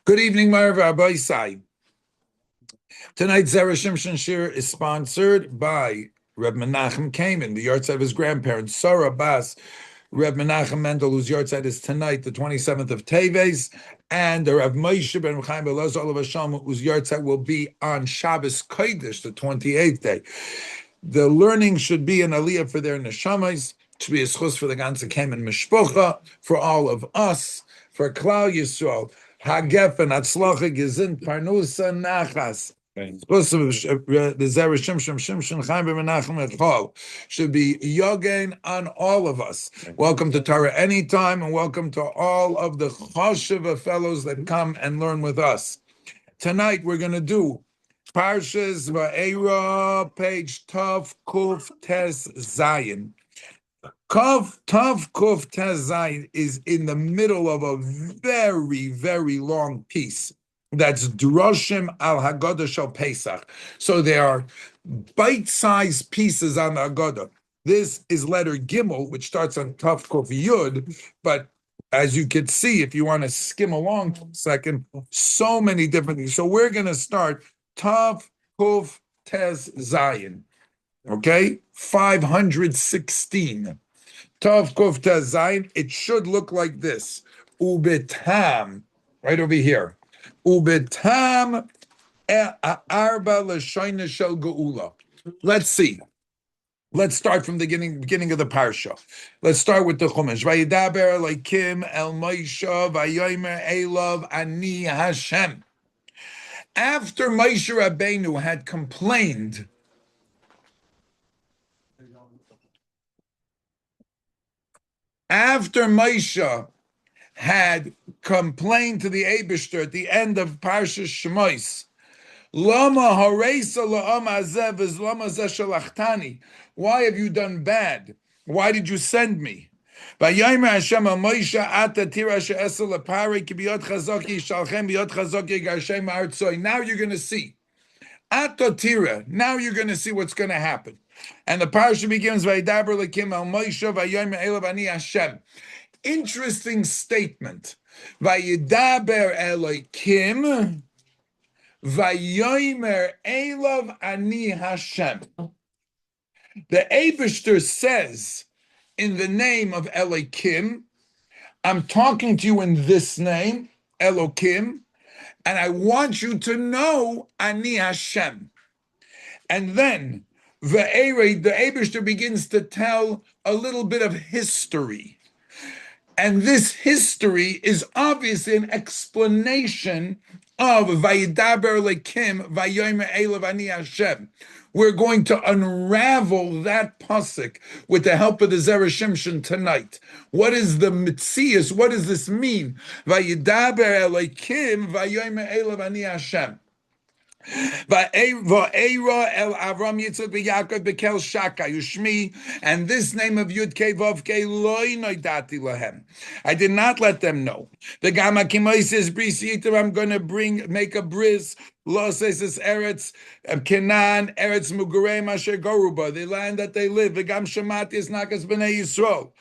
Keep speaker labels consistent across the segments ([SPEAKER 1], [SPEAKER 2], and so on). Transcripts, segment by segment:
[SPEAKER 1] Good evening, my Rabbi Sai. Tonight's Zera Shimshon Shiur is sponsored by Reb Menachem Kamen, the yahrzeit of his grandparents, Sarah Bas, Reb Menachem Mendel, whose yahrzeit is tonight, the 27th of Teves, and Rav Moshe ben Chaim Olav Hashem, whose yahrzeit will be on Shabbos Kodesh, the 28th day. The learning should be an aliyah for their neshamas, should be a schus for the ganze Kamen Mishpocha, for all of us, for Klal Yisrael. Hagefen, Atzlacha, Gezind, Parnusa, Nachas. The Zera Shimshon, Chaim Menachem Echol should be Yogain on all of us. Welcome to Torah Anytime, and welcome to all of the Choshev fellows that come and learn with us. Tonight we're going to do Parshas Vaera, page Tav Kuf Tes Zayin. Tav Kuf Tes Zayin is in the middle of a very, very long piece. That's Droshim al Haggadah Shel Pesach. So there are bite-sized pieces on the Haggadah. This is letter Gimel, which starts on Tav Kuf Yud, but as you can see, if you want to skim along for a second, so many different things. So we're going to start Tav Kuf Tes Zayin. Okay? 516. Tav Kuf Tes Zayin. It should look like this. Ubetam. Right over here. Ubetam arba l'shoyna shel geula. Let's see. Let's start from the beginning of the parsha. Let's start with the Chumash. Vayidaber Elokim el Moshe vayomer elav ani Hashem. After Moshe Rabbeinu had complained, to the Eibishter at the end of Parshas Shemos, Lama hareisa la'am hazev is lama zeh shalachthani. Why have you done bad? Why did you send me? Vayomer Hashem al Moshe ata tira she'esel lepare ki biyot chazaki shalchem biyot chazaki garshem artzoi. Now you're going to see. Ata tira. Now you're going to see what's going to happen. And the parsha begins Vayidaber lekim al Moshe vayomer elav ani Hashem. Interesting statement. Vayidaber Elokim vayomer elav ani Hashem. The Eibishter says, in the name of Elokim, I'm talking to you in this name, Elokim, and I want you to know Ani Hashem. And then Vaera, the Eibishter begins to tell a little bit of history. And this history is obviously an explanation of Vayidaber Lekim Vayomer Elav Ani Hashem. We're going to unravel that pasuk with the help of the Zera Shimshon tonight. What is the mitzias? What does this mean? Vayidaber Lekim Vayomer Elav Ani Hashem. Vaera el Avram Yitzchak b'Yaakov b'kel Shaka Yushmi, and this name of Yud Kei Vav Kei Loi Noidati Lahem. I did not let them know. The Gama Kimoi says Bris Yitar, I'm going to make a bris. Lo says Eretz Kenan Eretz Mugurei Masher Goruba, the land that they live. V'gam Shemati is Nakas B'nei Yisrael.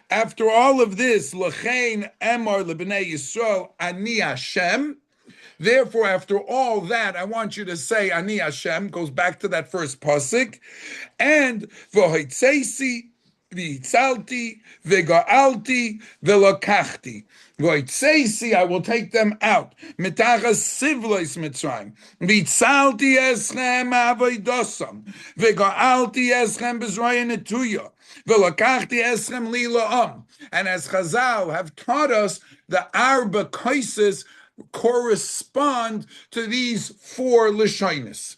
[SPEAKER 1] After all of this, L'chein Emor LeBnei Yisrael Ani Hashem. Therefore, after all that, I want you to say Ani Hashem, goes back to that first pasuk, and v'hoitzeisi, v'itzalti, v'ga'alti, v'lokachti. V'hoitzeisi, I will take them out. Mitachas sivlois Mitzrayim. V'itzalti eschem avoidosam. V'ga'alti eschem b'zraya netuya. V'lokachti eschem li la'am. And as Chazal have taught us, the arba kaises correspond to these four lashonis.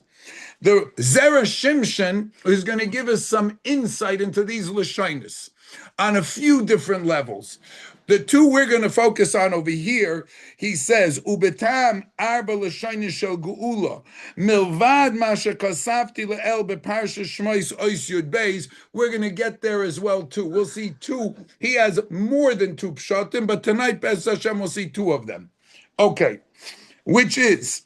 [SPEAKER 1] The Zera Shimshon is going to give us some insight into these lashonis on a few different levels. The two we're going to focus on over here, he says, Ubetam arba lashonis shel geula, milvad masha kasafti le'el beparshas Shmos ois yud beis. We're going to get there as well too. We'll see two. He has more than two pshatim, but tonight, Be'ez Hashem, we'll see two of them. Okay, which is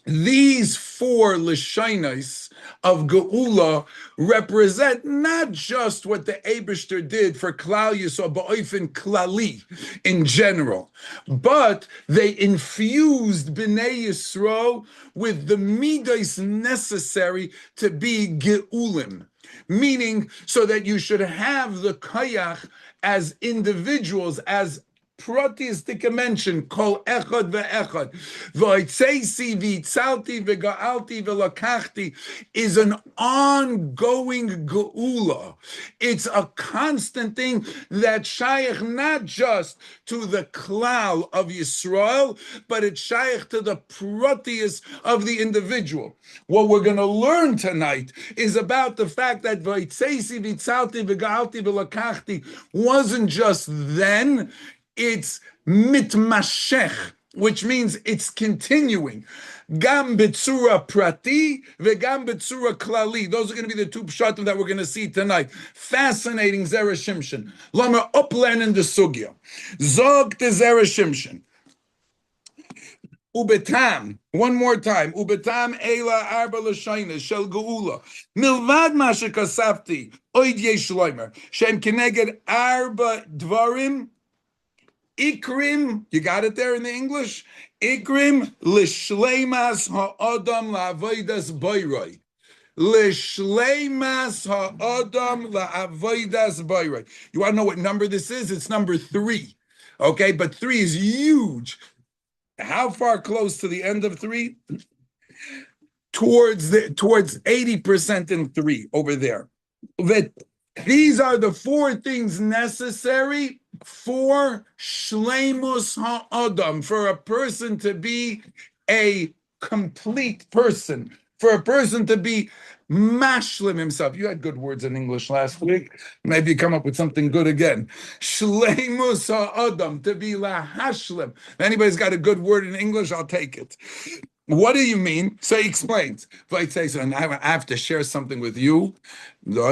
[SPEAKER 1] These four Lashonos of Geula represent not just what the Eibishter did for Klal Yisrael Ba'ofen Klali in general, but they infused Bnei Yisrael with the midos necessary to be Geulim, meaning so that you should have the Kayach as individuals, as protistic mention, kol echad ve'echad, v'oitzeisi v'itzalti v'ga'alti v'lakachti, is an ongoing geula. It's a constant thing that shaykh not just to the klal of Yisrael, but it's shaykh to the proteus of the individual. What we're going to learn tonight is about the fact that v'oitzeisi v'itzalti v'ga'alti v'lakachti wasn't just then, it's mitmashech, which means it's continuing. Gam b'tzura prati v'gam b'tzura klali. Those are going to be the two pshatim that we're going to see tonight. Fascinating Zera Shimshon. Lamer uplen in the sugya. Zog te Zera Shimshon. Ubetam, one more time. Ubetam Eila Arba Lashonos Shel Geula. Milvad Masha Kasafti Oid Yesh Loimer. Shem Keneged Arba Dvarim. Ikrim, you got it there in the English? Ikrim l'shleimas ha'adam la'avodas boiroi. L'shleimas ha'adam la'avodas boiroi. You want to know what number this is? It's number 3. Okay, but 3 is huge. How far close to the end of 3? Towards 80% in 3 over there. These are the 4 things necessary for shleimus ha'adam, for a person to be a complete person, for a person to be mashlim himself. You had good words in English last week. Maybe you come up with something good again. Shleimus ha'adam, to be lahashlim. If anybody's got a good word in English, I'll take it. What do you mean? So he explains. And I have to share something with you. Well,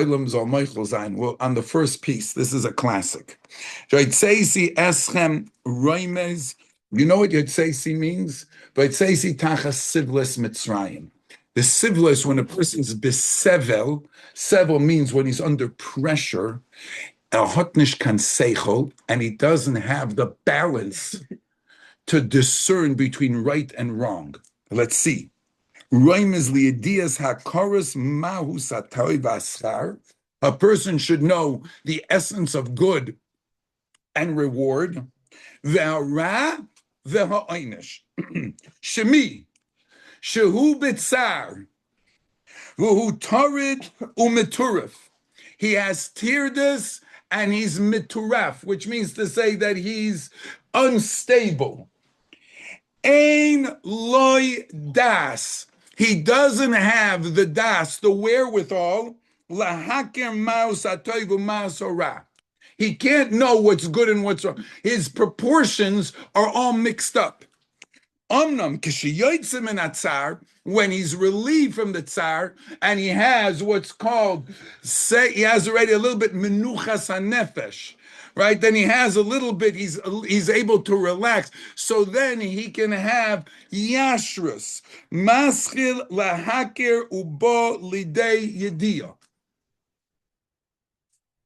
[SPEAKER 1] on the first piece, this is a classic. You know what Yotzeisi means? Yotzeisi tachas sivles mitzrayim. The sivles, when a person's besevel, sevel means when he's under pressure, hotnish kan seichel, and he doesn't have the balance to discern between right and wrong. Let's see. A person should know the essence of good and reward. Vaera v'ha'einish. Shemi, shehu b'tzar, v'hu torid u'meturaf. He has tirdus and he's mituraf, which means to say that he's unstable. Ein loy das. He doesn't have the das, the wherewithal. Lahakir maus atoiv u'maus ora. He can't know what's good and what's wrong. His proportions are all mixed up. Omnam kishiyoytze min atzar, when he's relieved from the tsar, and he has what's called, he has already a little bit menuchas hanefesh, right? Then he has a little bit, he's able to relax. So then he can have yashrus, maschil lahakir ubo lidei yediyah.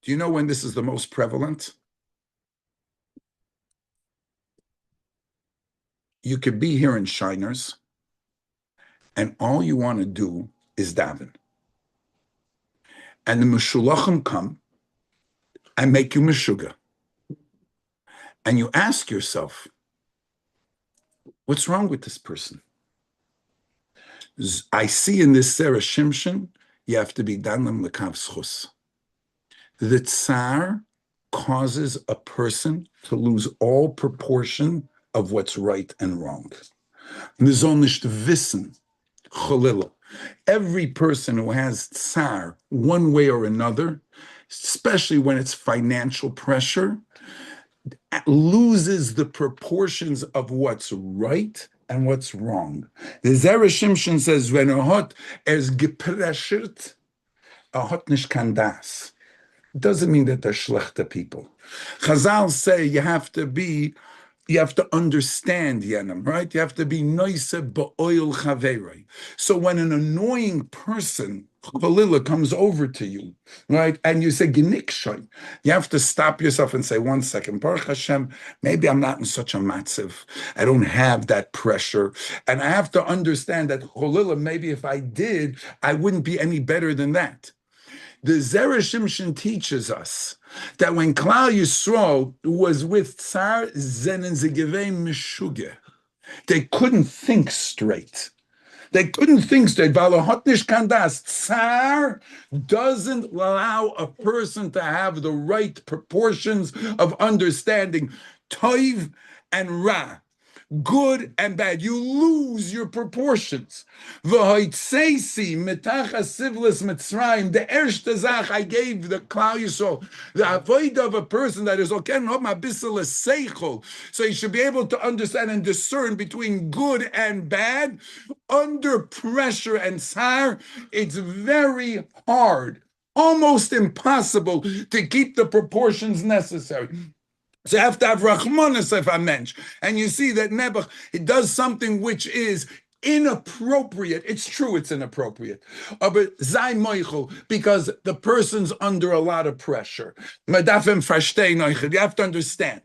[SPEAKER 1] Do you know when this is the most prevalent? You could be here in Shiners, and all you want to do is daven. And the Meshulachim come and make you Meshuga. And you ask yourself, what's wrong with this person? I see in this Zera Shimshon, you have to be Danlam Lekav Schus. The Tsar causes a person to lose all proportion of what's right and wrong. Every person who has Tsar, one way or another, especially when it's financial pressure, loses the proportions of what's right and what's wrong. The Zera Shimshon says, when a hot is gepreshert, a hot nish kan das. Doesn't mean that they're shlechte people. Chazal say you have to be you have to understand Yenim, right? You have to be noise ba'oil chaverei. So when an annoying person, Chalila, comes over to you, right, and you say Genikshoy, you have to stop yourself and say, 1 second, Baruch Hashem, maybe I'm not in such a matziv. I don't have that pressure. And I have to understand that Chalila, maybe if I did, I wouldn't be any better than that. The Zera Shimshon teaches us that when Klal Yisrael was with Tsar Zenen Zegevei Meshuge, they couldn't think straight. They couldn't think straight. Valahotnish Kandas. Tsar doesn't allow a person to have the right proportions of understanding Toiv and Ra. Good and bad. You lose your proportions. V'hoitzeisi mitachas sivlis mitzrayim. The erste zach I gave the Klal Yisrael, the avoid of a person that is okay, no mabisel seichel. So you should be able to understand and discern between good and bad. Under pressure and tsar, it's very hard, almost impossible to keep the proportions necessary. So you have to have Rachmanis if a mensch. And you see that Nebuch, it does something which is inappropriate. It's true it's inappropriate. But Zay Moichel, because the person's under a lot of pressure. You have to understand.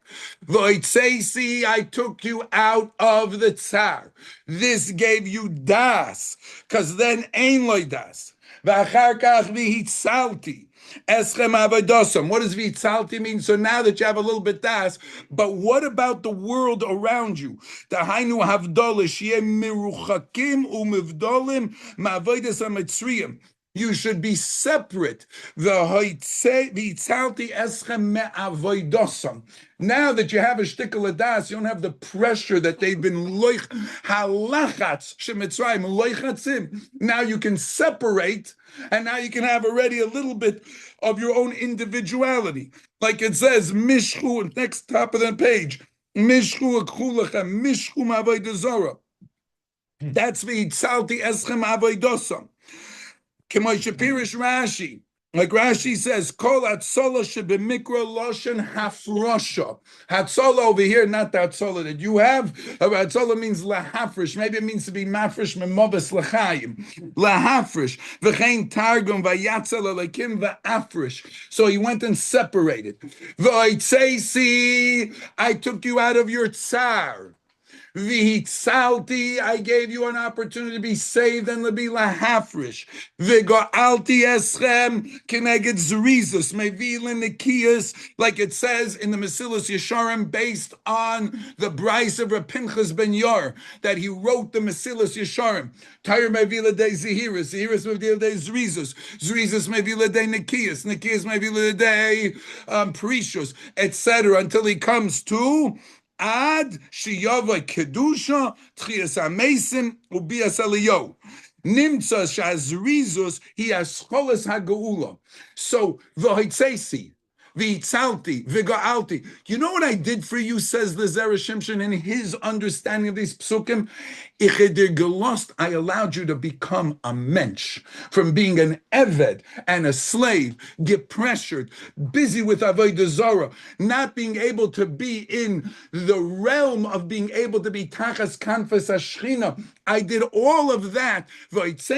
[SPEAKER 1] See, I took you out of the Tsar. This gave you das, because then Ein Loi das. V'achar kach v'hitzalti. Eschem avodosom. What does vitzalti mean? So now that you have a little bit das, but what about the world around you? Tahainu havdolah sheyeh miruchakim umivdolim ma'avodas hamitzriyim. You should be separate. Vitzalti eschem me'avoidosam. Now that you have a shtickle of das, you don't have the pressure that they've been loich halachatz shemitzrayim loichatzim. Now you can separate, and now you can have already a little bit of your own individuality. Like it says, mishchu, next top of the page, mishchu akhulechem, mishchu ma'avodah. That's vitzalti eschem avoidosam. K'moishapirish Rashi, like Rashi says, Kol Hatzola shebemikra loshen hafrosha. Hatzola over here, not the Hatzola that you have. Hatzola means lahafresh. Maybe it means to be mafresh memoves lachayim. Lahafresh. V'chein targum v'yatzel alekim v'afresh. So he went and separated. V'oitzeisi, I took you out of your tsar. V'hitzalti, I gave you an opportunity to be saved and to be lahafrish. V'go'alti eschem keneged zrizus mevilin nikiyas, like it says in the Mesilas Yesharim, based on the Bryce of Reb Pinchas ben Yair, that he wrote the Mesilas Yesharim. Tyre mevila de zehiris, zehiris mevila de zrizus, zrizus mevila de nikiyas, nikiyas mevila de precious, etc., until he comes to Ad sheyava kedusha tchias hamesim ubias aliyo. Nimtza shazrizus he has cholas hageula. So v'hoitzeisi, v'itzalti, v'ga'alti. You know what I did for you, says the Zera Shimshon in his understanding of these psukim? I allowed you to become a mensch, from being an eved and a slave, get pressured, busy with avodah zarah, not being able to be in the realm of being able to be tachas kanfas hashchina. I did all of that. What does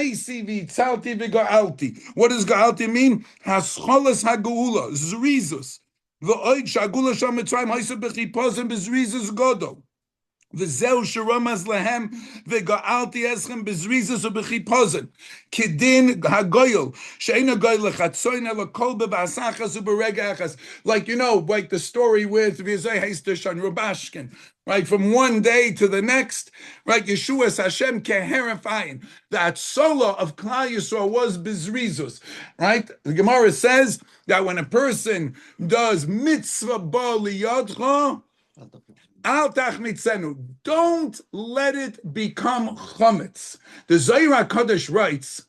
[SPEAKER 1] ga'alti mean? Hascholas hagula, zrizus. V'oid shagula shal mitzrayim ha'isa b'chipozim b'zrizus godol. V'zeu sheramaz lehem v'ga'alti eschem b'zrizus u'b'chipozim. Kidin hagoyel she'ena goyel lechatzoin ela kol b'basachas u'berega achas. Like, you know, like the story with V'zei heistish on Rubashkin. Right, from one day to the next, right? Yeshua's Hashem keherifying. The Atzola of Klal Yisrael was bizrizus, right? The Gemara says that when a person does mitzvah ba liyadcha, al tachmitzenu, don't let it become chametz. The Zohar HaKadosh writes,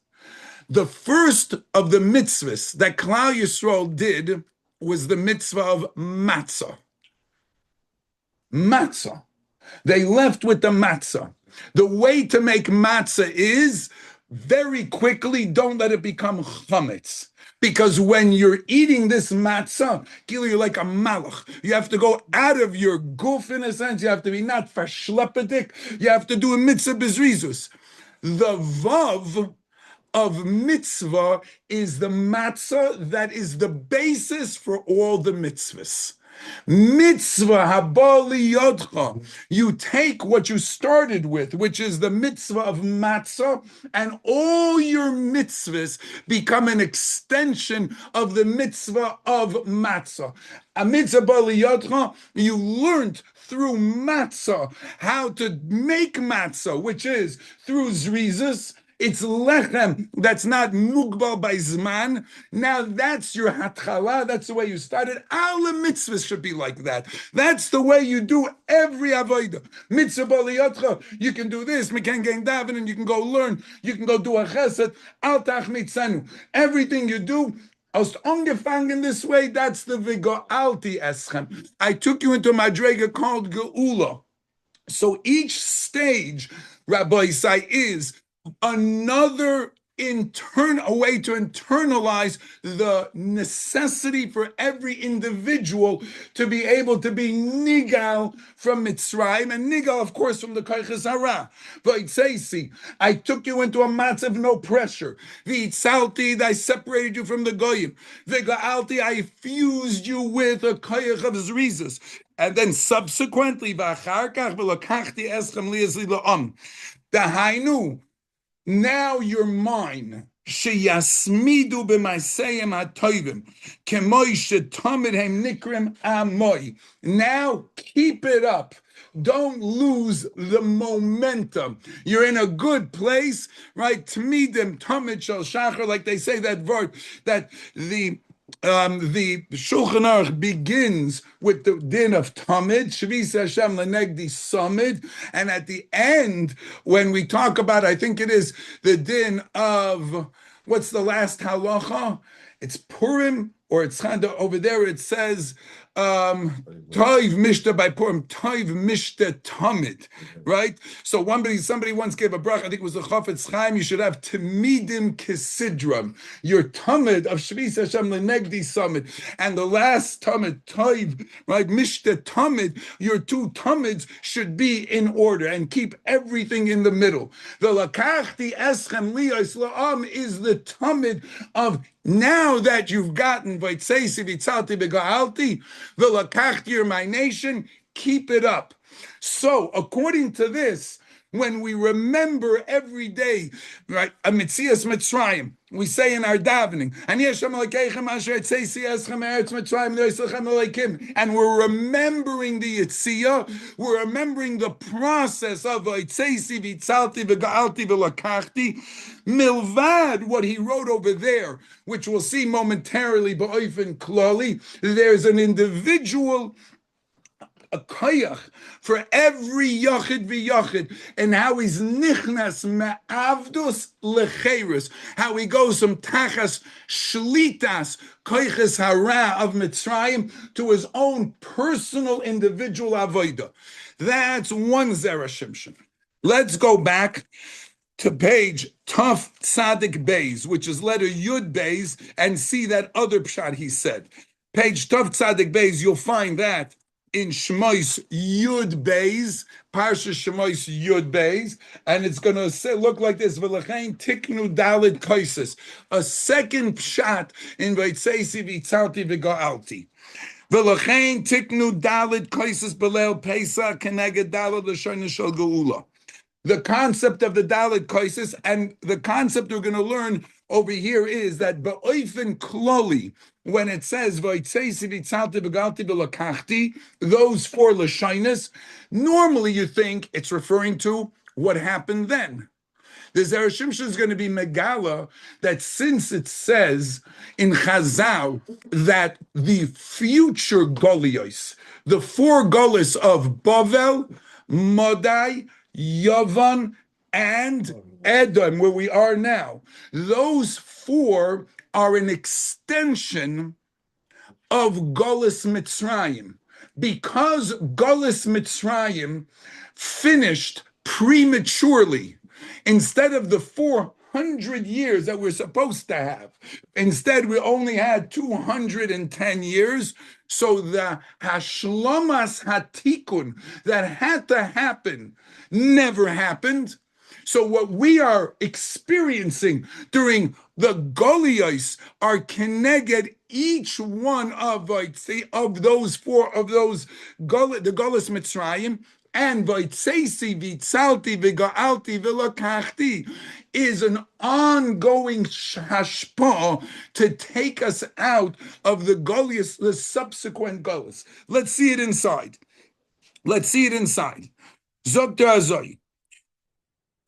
[SPEAKER 1] the first of the mitzvahs that Klal Yisrael did was the mitzvah of matzah. Matzah. They left with the matzah. The way to make matzah is very quickly, don't let it become chametz. Because when you're eating this matzah, you're like a malach. You have to go out of your goof in a sense. You have to be not verschleppedik. You have to do a mitzvah bezrizus. The vav of mitzvah is the matzah that is the basis for all the mitzvahs. Mitzvah habali yodcha. You take what you started with, which is the mitzvah of matzah, and all your mitzvahs become an extension of the mitzvah of matzah. A mitzvah bali yodcha, you learned through matzah how to make matzah, which is through zrizas. It's lechem that's not mugbal by zman. Now that's your hatchala. That's the way you started. All the mitzvahs should be like that. That's the way you do every avodah. Mitzvah baliyotcha. You can do this. Mekan gang daven, and you can go learn. You can go do a chesed. Al tachmitzanu. Everything you do. Aus angefangen this way. That's the vigoalti eschem. I took you into a madrega called geula. So each stage, Rabbi Isai, is another a way to internalize the necessity for every individual to be able to be nigal from Mitzrayim, and nigal, of course, from the Koiches Hara. V'itzeisi, I took you into a matz of no pressure. V'itzalti, I separated you from the goyim. V'ga'alti, I fused you with a koyach of zrizas. And then subsequently, v'acharkach v'lakachti eschem li'ezli la'am. Dahainu, now you're mine. Sheyasmidu b'maaseyim hatoivim, kemoi shetamid hem nikrim amoy. Now keep it up. Don't lose the momentum. You're in a good place, right? Tmidim tamid shel shachar, like they say that verb, that the Shulchan Aruch begins with the din of Tamid, Shvis Hashem Lenegdi Samid, and at the end, when we talk about, I think it is the din of, what's the last halacha? It's Purim, or it's kind of over there, it says, Toiv Mishta by Purim, Toiv Mishta Tamid, right? So somebody once gave a brach, I think it was the Chafetz Chaim, you should have Tamidim Kisidram, your Tamid of Shvis Hashem Lenegdi Samid, and the last Tamid, Toiv, right, Mishta Tamid, your two Tamids should be in order and keep everything in the middle. The Lakachti Eschem Liyos La'am is the Tamid of now that you've gotten Vaitseisi Vitzalti Bega'alti, V'lakachti, you're my nation, keep it up. So, according to this, when we remember every day, right, a Mitzias Mitzrayim, we say in our davening, and we're remembering the Yitziyah, we're remembering the process of Milvad, what he wrote over there, which we'll see momentarily, Ba'ofen Klali, there's an individual a koyach for every yachid v'yachid, and how he's nichnas me'avdus lecheirus, how he goes from tachas shlitas koyches hara of Mitzrayim to his own personal individual avodah. That's one Zera Shimshon. Let's go back to page Tuf Tzadik Beis, which is letter Yud Beis, and see that other pshat he said. Page Tuf Tzadik Beis, you'll find that in Shmois Yud Beis, Parshas Shmois Yud Beis, and it's going to look like this: V'lechein tiknu dalid koises, a second pshat in Vaitseisi Vitzalti V'ga'alti. V'lechein tiknu dalid koises b'leil Pesach keneged dalid l'shon shel geula. The concept of the dalid koises, and the concept we're going to learn over here is that ba'oifen kloli, when it says those four lashonos, normally you think it's referring to what happened then. The Zera Shimshon is going to be megala that since it says in Chazal that the future Golios, the four Golis of Bavel, Madai, Yavan, and Edom, where we are now, those four are an extension of Golis Mitzrayim. Because Golis Mitzrayim finished prematurely, instead of the 100 years that we're supposed to have. Instead, we only had 210 years. So the hashlomas hatikun that had to happen never happened. So what we are experiencing during the Golios are connected each one of those the Golos Mitzrayim, and Vaitseisi Vitzalti Vigaalti Vilakachti is an ongoing hashpah to take us out of the Golios, the subsequent Golos. Let's see it inside. Zok Azoi.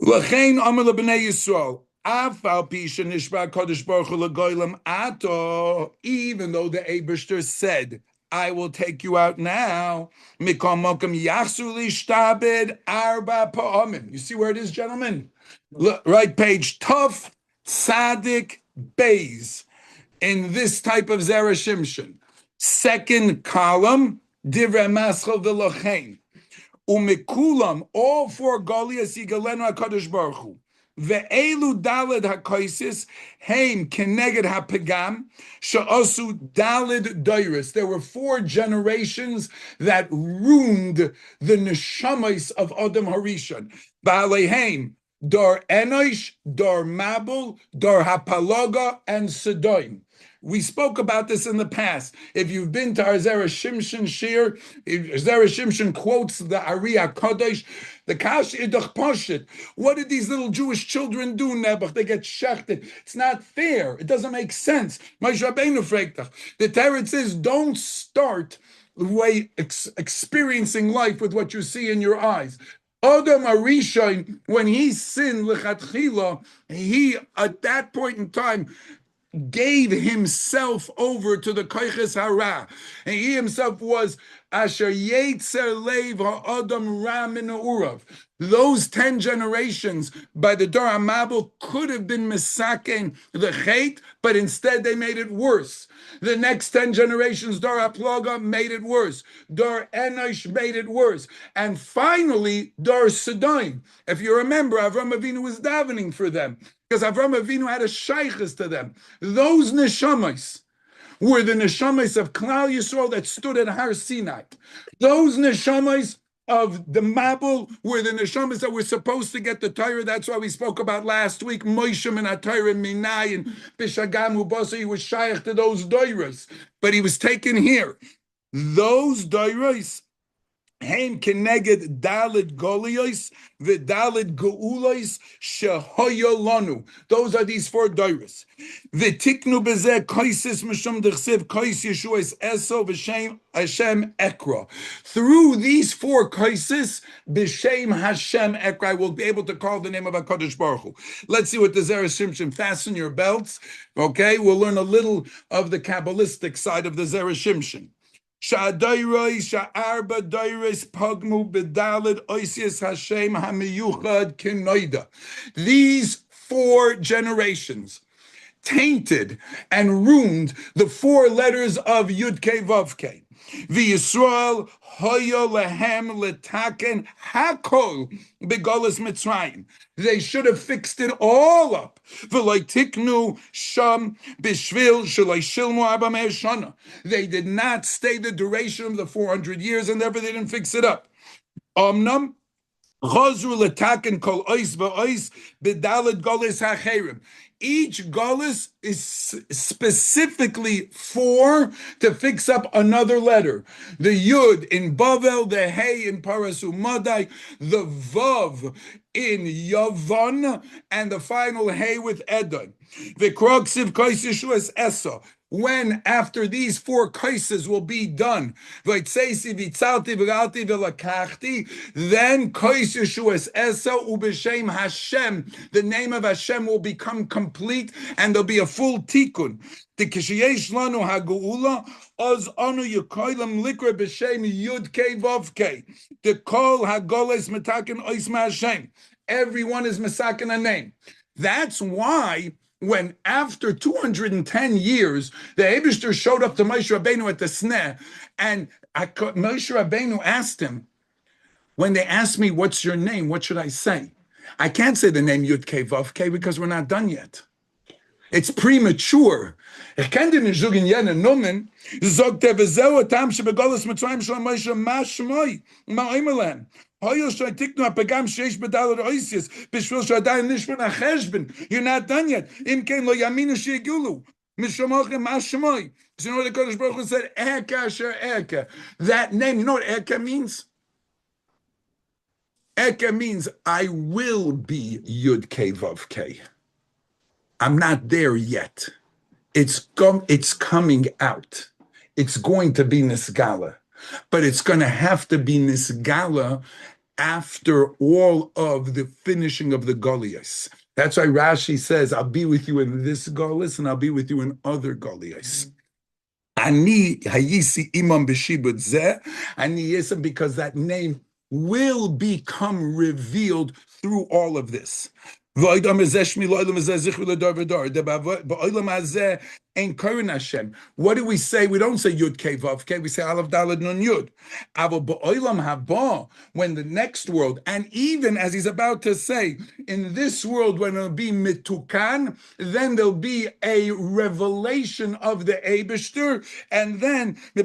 [SPEAKER 1] L'chein Amar LeBnei Yisrael. Even though the Eibishter said, I will take you out now. You see where it is, gentlemen? Right page, Tov Tzadik Beis, in this type of Zera Shimshon. Second column, Divrei Maschel V'Lochein. Umikulam, all four Golias Yigalenu HaKadosh Baruch Hu. Ve'elu daled hakoisis heim keneged hapegam she'osu daled doiris. There were 4 generations that ruined the neshamas of Adam Harishon. Ba'alehem, Dor Enosh, Dor Mabul, Dor Hapaloga, and Sodom. We spoke about this in the past. If you've been to our Zera Shimshon Shiur, Zera Shimshon quotes the Ari HaKadosh, the Kash Idach Pashit. What did these little Jewish children do, Nebuch? They get shechted. It's not fair. It doesn't make sense. Moshe Rabbeinu fragt. The Torah says, don't start the way experiencing life with what you see in your eyes. Adam Arishon, when he sinned, lechatchila, he, at that point in time, gave himself over to the koiches hara, and he himself was asher yetzer leiv ha'adam ra min ha'urav. Those 10 generations by the Dor HaMabul could have been misaken the chait, but instead they made it worse. The next 10 generations, Dor HaPlaga, made it worse. Dor Enosh made it worse. And finally, Dor Sodom. If you remember, Avram Avinu was davening for them, because Avram Avinu had a shaykhis to them. Those neshamas were the neshamas of Klal Yisrael that stood at Har Sinai. Those neshamas of the Mabul were the neshamas that were supposed to get the Torah. That's why we spoke about last week, Moshe and HaTorah Minai and Bishagam Ubasa, he was shaykh to those doiras. But he was taken here. Those doiras, Heim keneged dalid golios v'dalid geulos shehoyolanu. Those are these 4 doiras. V'tiknu bezeh koisis mishum dechsiv kois Yeshuas eso v'shem Hashem ekra. Through these 4 koisis, b'shem Hashem ekra, I will be able to call the name of HaKadosh Baruch Hu. Let's see what the Zera Shimshon. Fasten your belts. Okay, we'll learn a little of the Kabbalistic side of the Zera Shimshon. Sha'arba doiris pagmu bedalid oisius Hashem hamiyuchad kenoida. These 4 generations tainted and ruined the 4 letters of Yud Kei Vav Kei. V'Yisrael hoyo lehem letaken hakol begolas Mitzrayim. They should have fixed it all up. V'loy tiknu sham b'shvil shaloi shilmu arba me'er shana. They did not stay the duration of the 400 years, and therefore they didn't fix it up. Omnam chazru letaken kol ois v'ois b'dalad golis hacherim. Each galus is specifically for to fix up another letter. The Yud in Bavel, the Hey in Parasu Madai, the Vav in Yavan, and the final Hey with Edon. The conducive Kais Yeshuas Esa. When after these 4 kaises will be done, then kais Yeshuas Esa ub'shem Hashem, the name of Hashem will become complete, and there'll be a full tikkun. The kishiyesh lanu hageula oz anu yukoylam likra b'shem Yud Kei Vav Kei. The kol hagoles metaken ois Hashem. Everyone is mesaken a name. That's why, when after 210 years, the Eibishter showed up to Moshe Rabbeinu at the Sneh, and Moshe Rabbeinu asked him, when they asked me, what's your name, what should I say? I can't say the name Yud Kei Vav Kei because we're not done yet. It's premature. Ich kann dir nicht sagen, jene Nomen, sagt וזהו הטעם שבגולס מצרים של מוישה מה שמוי, מה אומר להם? הויל שתקנו הפגם שיש בדלת אויסיס, בשביל שעדיין נשמע החשבון. You're not done yet. אם כן לא יאמינו שיגולו. משמוכם מה שמוי. So you know what the Kodesh Baruch Hu said? Eka asher Eka. That name, you know what Eka means? Eka means I will be Yud Kei Vav Kei. I'm not there yet. It's coming out. It's going to be Nisgala. But it's going to have to be Nisgala after all of the finishing of the Goliaths. That's why Rashi says, I'll be with you in this Goliath and I'll be with you in other Goliaths. Ani hayisi imam b'shibud zeh. Ani yisam, because that name will become revealed through all of this. What do we say? We don't say Yud Kei Vav Kei. We say Aleph Daled Nun Yud. When the next world, and even as he's about to say, in this world, when it'll be mitukan, then there'll be a revelation of the Eibishter, and then the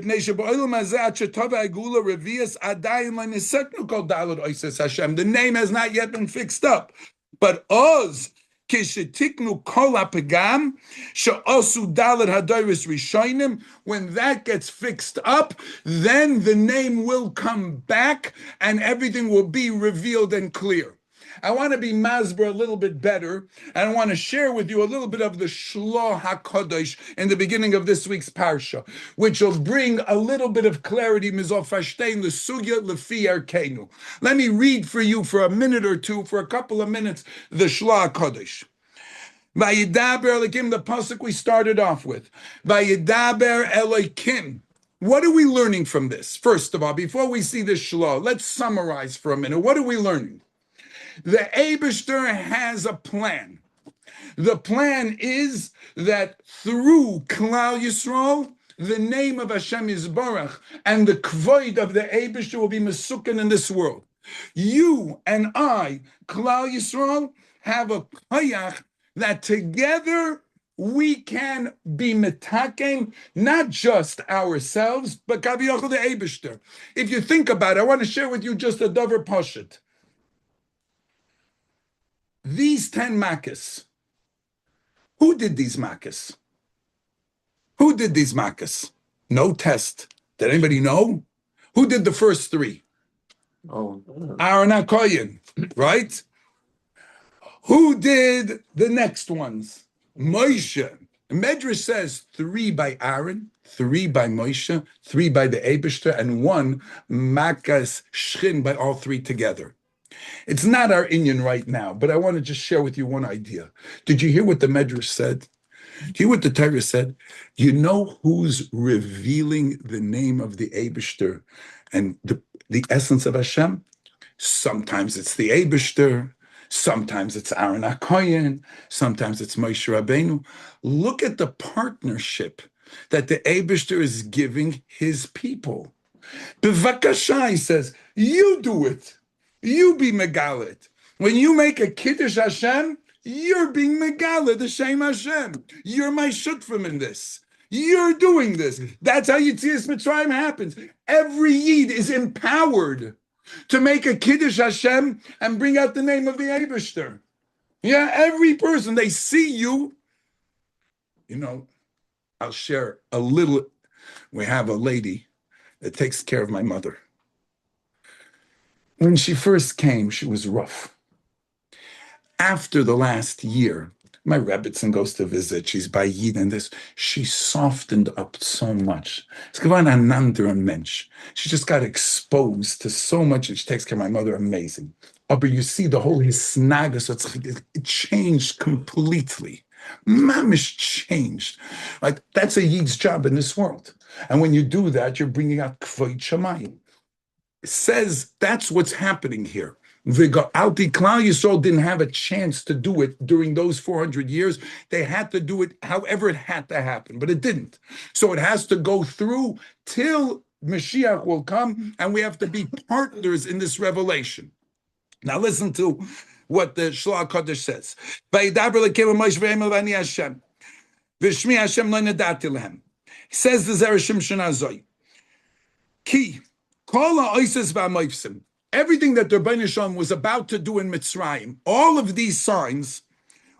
[SPEAKER 1] name has not yet been fixed up. But Oz, kishetiknu kol hapegam, she'osu dalet hadoros rishonim, when that gets fixed up, then the name will come back and everything will be revealed and clear. I want to be masber a little bit better, and I want to share with you a little bit of the Shlo HaKodesh in the beginning of this week's Parsha, which will bring a little bit of clarity, mizol fashtein l'sugya lefi erkeinu. Let me read for you for a minute or two, for a couple of minutes, the Shlo HaKodesh. Vayidaber Elokim, the pasuk we started off with. Vayidaber Elokim. What are we learning from this? First of all, before we see the Shlo, let's summarize for a minute. What are we learning? The Eibishter has a plan. The plan is that through Klal Yisrael, the name of Hashem Yisbarach and the kvoid of the Eibishter will be mesuken in this world. You and I, Klal Yisrael, have a koyach that together we can be metaken, not just ourselves, but kaviyachol the Eibishter. If you think about it, I want to share with you just a davar pashut. These 10 makkos, who did these makkos? Who did these makkos? No test. Did anybody know? Who did the first 3? Aaron HaKohen, right? Who did the next ones? Moshe. Medrash says 3 by Aaron, 3 by Moshe, 3 by the Eibishter, and 1 makkas shchin by all 3 together. It's not our inyan right now, but I want to just share with you one idea. Did you hear what the Medrash said? Do you hear what the Torah said? You know who's revealing the name of the Eibishter and the essence of Hashem? Sometimes it's the Eibishter, sometimes it's Aaron HaKohen, sometimes it's Moshe Rabbeinu. Look at the partnership that the Eibishter is giving his people. B'vakasha, he says, you do it. You be megalit. When you make a kiddush Hashem, you're being megalit, the Shem Hashem. You're my shutfim in this. You're doing this. That's how Yetzias Mitzrayim happens. Every Yid is empowered to make a kiddush Hashem and bring out the name of the Eibishter. Yeah, every person, they see you. You know, I'll share a little. We have a lady that takes care of my mother. When she first came, she was rough. After the last year, my Rebbitzin goes to visit. She's by Yid and this. She softened up so much. She just got exposed to so much, and she takes care of my mother. Amazing. But you see the whole hisnaga, so it changed completely. Mamish changed. Like that's a Yid's job in this world. And when you do that, you're bringing out kvoid shamayim. It says that's what's happening here. Klal Yisrael didn't have a chance to do it during those 400 years. They had to do it however it had to happen, but it didn't. So it has to go through till Mashiach will come, and we have to be partners in this revelation. Now listen to what the Shlach Kodesh says. Vayidaber lekim Moshe v'emel v'ani Hashem. V'shmi Hashem lo nadati lehem. He says the Zera Shimshon Azoi. Ki, kol ha'oises v'amoifsim. Everything that the Rebbeinu Shalom was about to do in Mitzrayim, all of these signs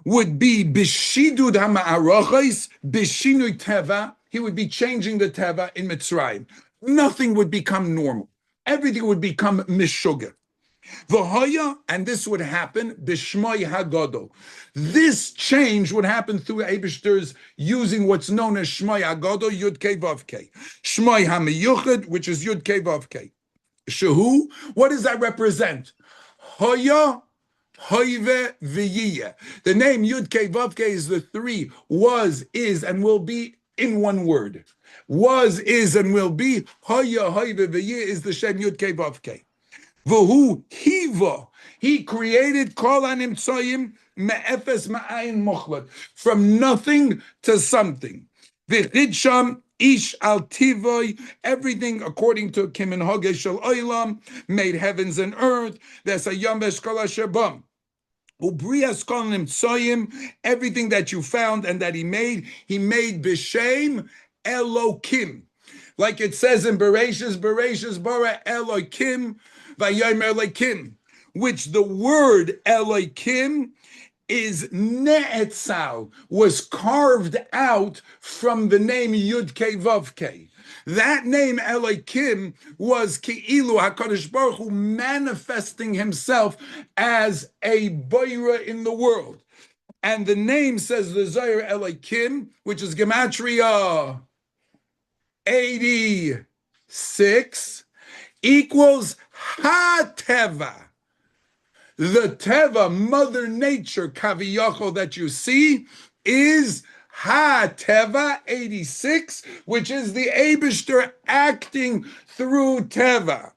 [SPEAKER 1] would be b'shidud ha'ma'arachos, b'shinui teva. He would be changing the teva in Mitzrayim. Nothing would become normal. Everything would become mishuga. V'hoya, and this would happen, b'shmoi hagadol. This change would happen through Eibishter's using what's known as shmoi hagadol, yud kei vav kei. Shmoi hamiyuchad, which is yud kei vav kei. Shehu, what does that represent? Hoya, hoive, v'yiyeh. The name yud kei vav kei is the three, was, is, and will be in one word. Was, is, and will be. Hoya, hoive, v'yiyeh is the Shem yud kei vav kei. V'hu hiva, he created kol hanimtsoyim me'efes ma'ayin mochlad, from nothing to something. V'chidsham ish al tivoy, everything according to Kim and Hogesh shel Olam, made heavens and earth. There's a yom v'eshkol asher bam. Ubrias kol hanimtsoyim, everything that you found and that he made b'shem Elokim. Like it says in Bereshis bara Elokim, Vayomer Elokim, which the word Elokim is ne'etzal, was carved out from the name Yud Kei Vav Kei. That name Elokim was Ki'ilu HaKadosh Baruch Hu manifesting himself as a Vaera in the world. And the name, says the Zohar, Elokim, which is Gematria 86, equals Ha-Teva. The Teva, Mother Nature, Kaviyachol, that you see, is Ha-Teva 86, which is the Eibishter acting through Teva.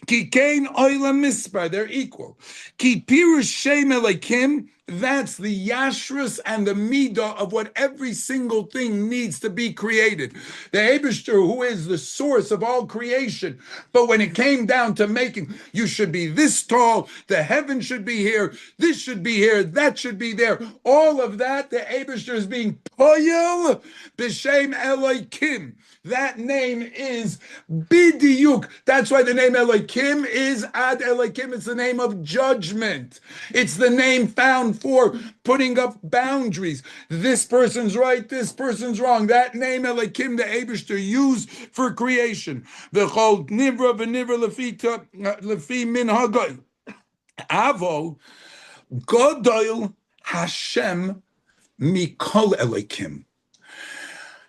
[SPEAKER 1] Ki kein oila mispar, they're equal. Ki pirush shem Elokim, that's the yashrus and the midah of what every single thing needs to be created. The Eibishter, who is the source of all creation, but when it came down to making, you should be this tall, the heaven should be here, this should be here, that should be there. All of that, the Eibishter is being poyel b'shem Elokim. That name is Bidiyuk. That's why the name Elokim is Ad Elokim. It's the name of judgment. It's the name found for putting up boundaries. This person's right, this person's wrong. That name Elokim, the Eibishter used for creation. V'chol nivra v'nivra lefi min hagoy. Avo Godol Hashem mikol Elokim.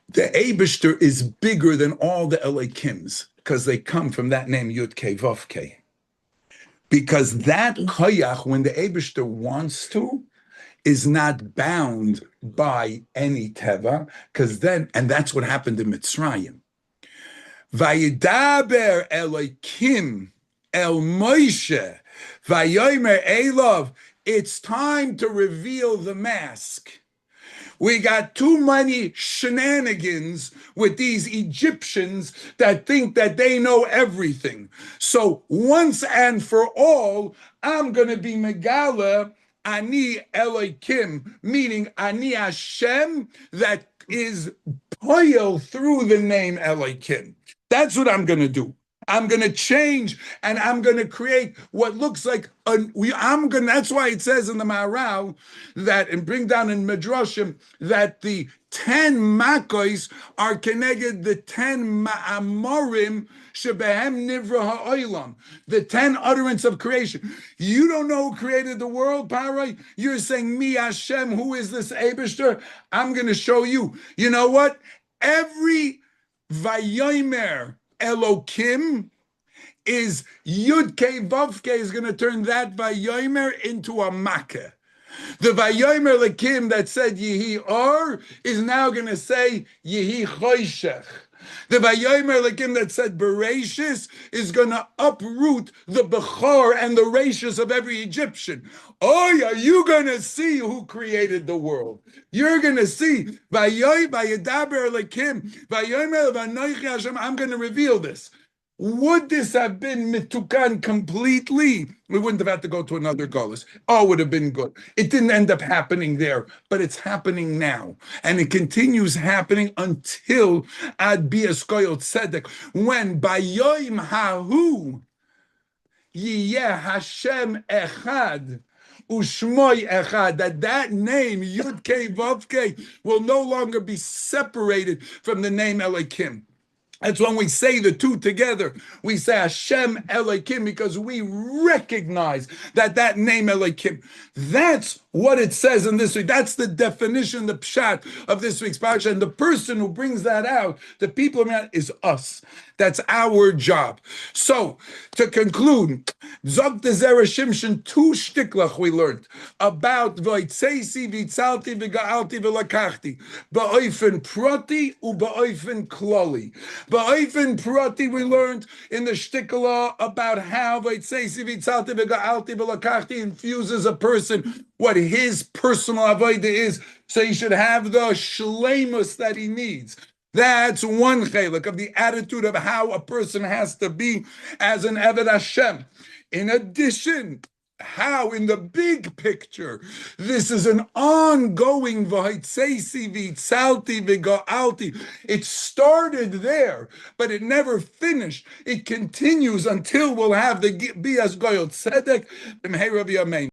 [SPEAKER 1] The Eibishter is bigger than all the Elokims because they come from that name Yud Kei Vav Kei. Because that koyach, when the Eibishter wants to, is not bound by any teva, because then, and that's what happened in Mitzrayim. Vayidaber Elokim El Moshe Vayomer Elov. It's time to reveal the mask. We got too many shenanigans with these Egyptians that think that they know everything. So once and for all, I'm going to be Megala Ani Elokim, meaning Ani Hashem, that is poyel through the name Elokim. That's what I'm going to do. I'm going to change and I'm going to create what looks like that's why it says in the Maharal that, and bring down in Midrashim, that the 10 Makos are connected, the 10 Ma'amorim shebehem nivra ha'olam, the 10 utterance of creation. You don't know who created the world, Parai? You're saying, Mi Hashem, who is this Eibishter? I'm going to show you. You know what? Every Vayomer Elokim is Yud Kei Vav Kei is going to turn that Vayomer into a Makkah. The Vayomer Elokim that said Yehi Or is now going to say Yehi Choshech. The Vayomer Elokim that said Bereshis is going to uproot the Bechor and the Rashis of every Egyptian. Oh, are you going to see who created the world? You're going to see Vayomer Elokim, Vayomer Vanoichi Hashem. I'm going to reveal this. Would this have been mitukan completely? We wouldn't have had to go to another golus. Oh, it would have been good. It didn't end up happening there, but it's happening now. And it continues happening until Ad Bias Koyot Tzedek, when Bayoim Hahu Yiyeh Hashem Echad. Ushmoy Echad, that name Yud Kei Vav Kei will no longer be separated from the name Elohim. That's when we say the two together. We say Hashem Elohim because we recognize that name Elohim. That's what it says in this week. That's the definition, the pshat of this week's parsha. And the person who brings that out, the people around, is us. That's our job. So, to conclude, Zog the Zera Shimshon, two shtiklach we learned about Voitzeisi, Vitzalti, Viga'alti, Vilakachti, Ba'oifen Prati, Uba'oifen Kloli. Ba'oifen Prati we learned in the shtikla about how Voitzeisi, Vitzalti, Viga'alti, Vilakachti infuses a person what his personal avodah is, so he should have the shleimus that he needs. That's one chelik of the attitude of how a person has to be as an Eved Hashem. In addition, how in the big picture, this is an ongoing v'hitzeisi v'tzalti v'ga'alti. It started there, but it never finished. It continues until we'll have the Bias Goyot Tzedek b'mhei Rabbi Amen.